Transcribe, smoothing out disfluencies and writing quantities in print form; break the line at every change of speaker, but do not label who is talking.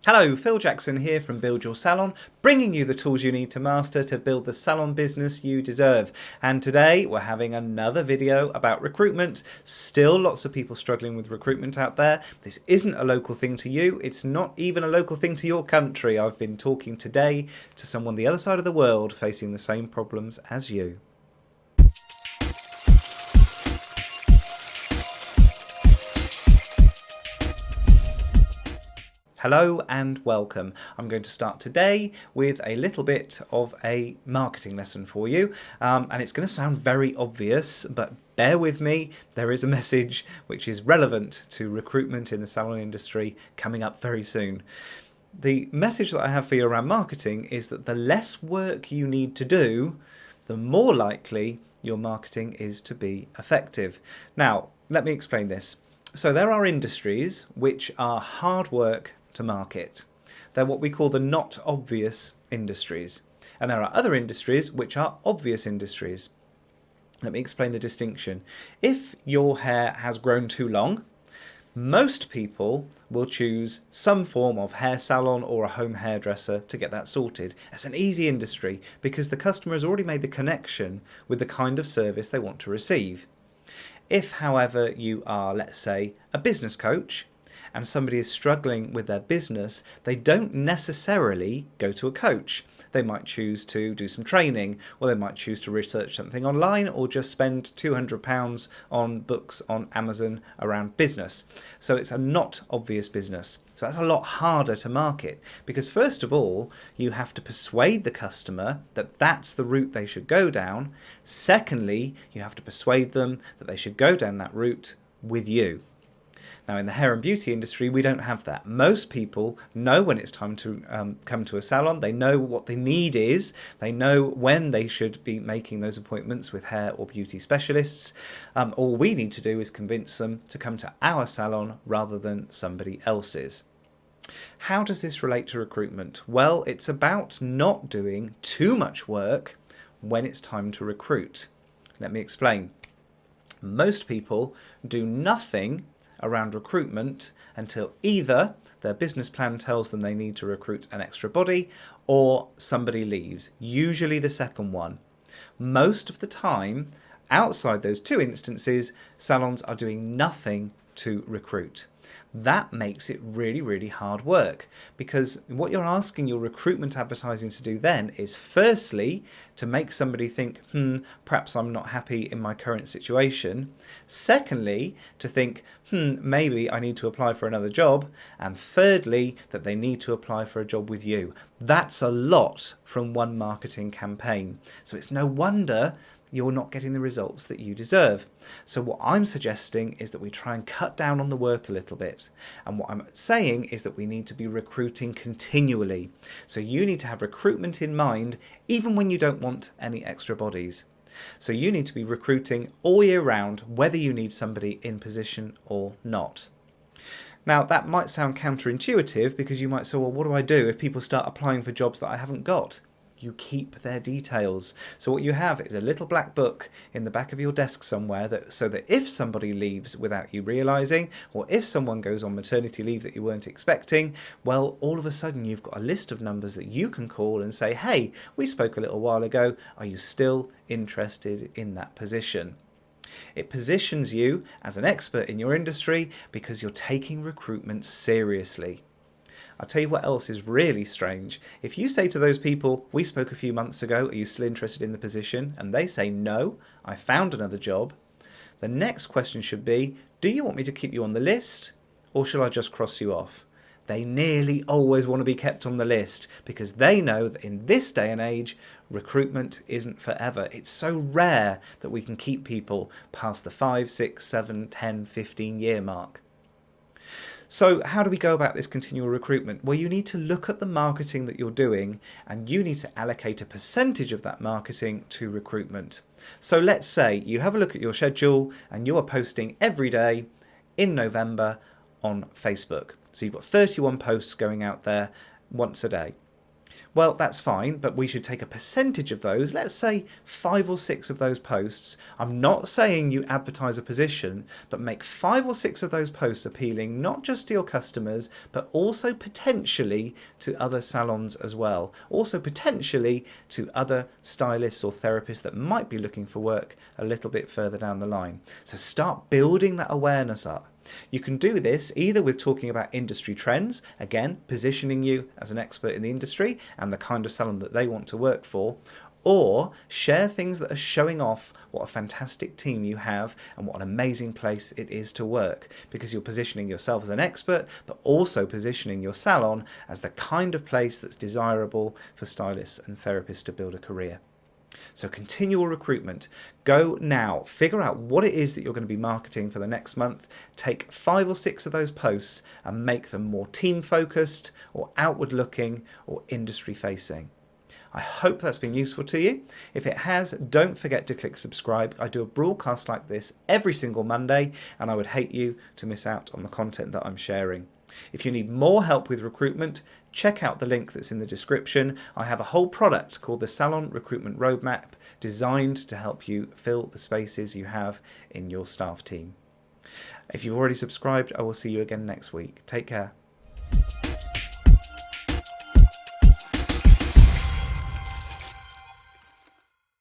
Hello, Phil Jackson here from Build Your Salon, bringing you the tools you need to master to build the salon business you deserve. And today we're having another video about recruitment. Still lots of people struggling with recruitment out there. This isn't a local thing to you. It's not even a local thing to your country. I've been talking today to someone the other side of the world facing the same problems as you. Hello and welcome. I'm going to start today with a little bit of a marketing lesson for you, and it's going to sound very obvious, but bear with me. There is a message which is relevant to recruitment in the salon industry coming up very soon. The message that I have for you around marketing is that the less work you need to do, the more likely your marketing is to be effective. Now, let me explain this. So there are industries which are hard work to market. They're what we call the not obvious industries. And there are other industries which are obvious industries. Let me explain the distinction. If your hair has grown too long, most people will choose some form of hair salon or a home hairdresser to get that sorted. It's an easy industry because the customer has already made the connection with the kind of service they want to receive. If, however, you are, let's say, a business coach, and somebody is struggling with their business, they don't necessarily go to a coach. They might choose to do some training, or they might choose to research something online, or just spend £200 on books on Amazon around business. So it's a not obvious business. So that's a lot harder to market because first of all, you have to persuade the customer that that's the route they should go down. Secondly, you have to persuade them that they should go down that route with you. Now, in the hair and beauty industry, we don't have that. Most people know when it's time to come to a salon. They know what the need is. They know when they should be making those appointments with hair or beauty specialists. All we need to do is convince them to come to our salon rather than somebody else's. How does this relate to recruitment? Well, it's about not doing too much work when it's time to recruit. Let me explain. Most people do nothing around recruitment until either their business plan tells them they need to recruit an extra body or somebody leaves, usually the second one. Most of the time, outside those two instances, salons are doing nothing to recruit. That makes it really, really hard work because what you're asking your recruitment advertising to do then is firstly to make somebody think, perhaps I'm not happy in my current situation. Secondly, to think, maybe I need to apply for another job. And thirdly, that they need to apply for a job with you. That's a lot from one marketing campaign. So it's no wonder you're not getting the results that you deserve. So what I'm suggesting is that we try and cut down on the work a little bit. And what I'm saying is that we need to be recruiting continually. So you need to have recruitment in mind even when you don't want any extra bodies. So you need to be recruiting all year round, whether you need somebody in position or not. Now, that might sound counterintuitive because you might say, well, what do I do if people start applying for jobs that I haven't got? You keep their details. So what you have is a little black book in the back of your desk somewhere so that if somebody leaves without you realising, or if someone goes on maternity leave that you weren't expecting, well, all of a sudden you've got a list of numbers that you can call and say, hey, we spoke a little while ago, are you still interested in that position? It positions you as an expert in your industry because you're taking recruitment seriously. I'll tell you what else is really strange. If you say to those people, we spoke a few months ago, are you still interested in the position? And they say, no, I found another job. The next question should be, do you want me to keep you on the list or shall I just cross you off? They nearly always want to be kept on the list because they know that in this day and age, recruitment isn't forever. It's so rare that we can keep people past the 5, 6, 7, 10, 15 year mark. So how do we go about this continual recruitment? Well, you need to look at the marketing that you're doing and you need to allocate a percentage of that marketing to recruitment. So let's say you have a look at your schedule and you are posting every day in November on Facebook. So you've got 31 posts going out there once a day. Well, that's fine, but we should take a percentage of those, let's say 5 or 6 of those posts. I'm not saying you advertise a position, but make 5 or 6 of those posts appealing not just to your customers, but also potentially to other salons as well. Also potentially to other stylists or therapists that might be looking for work a little bit further down the line. So start building that awareness up. You can do this either with talking about industry trends, again, positioning you as an expert in the industry and the kind of salon that they want to work for, or share things that are showing off what a fantastic team you have and what an amazing place it is to work, because you're positioning yourself as an expert, but also positioning your salon as the kind of place that's desirable for stylists and therapists to build a career. So continual recruitment. Go now. Figure out what it is that you're going to be marketing for the next month. Take 5 or 6 of those posts and make them more team focused or outward looking or industry facing. I hope that's been useful to you. If it has, don't forget to click subscribe. I do a broadcast like this every single Monday, and I would hate you to miss out on the content that I'm sharing. If you need more help with recruitment, check out the link that's in the description. I have a whole product called the Salon Recruitment Roadmap, designed to help you fill the spaces you have in your staff team. If you've already subscribed, I will see you again next week. Take care.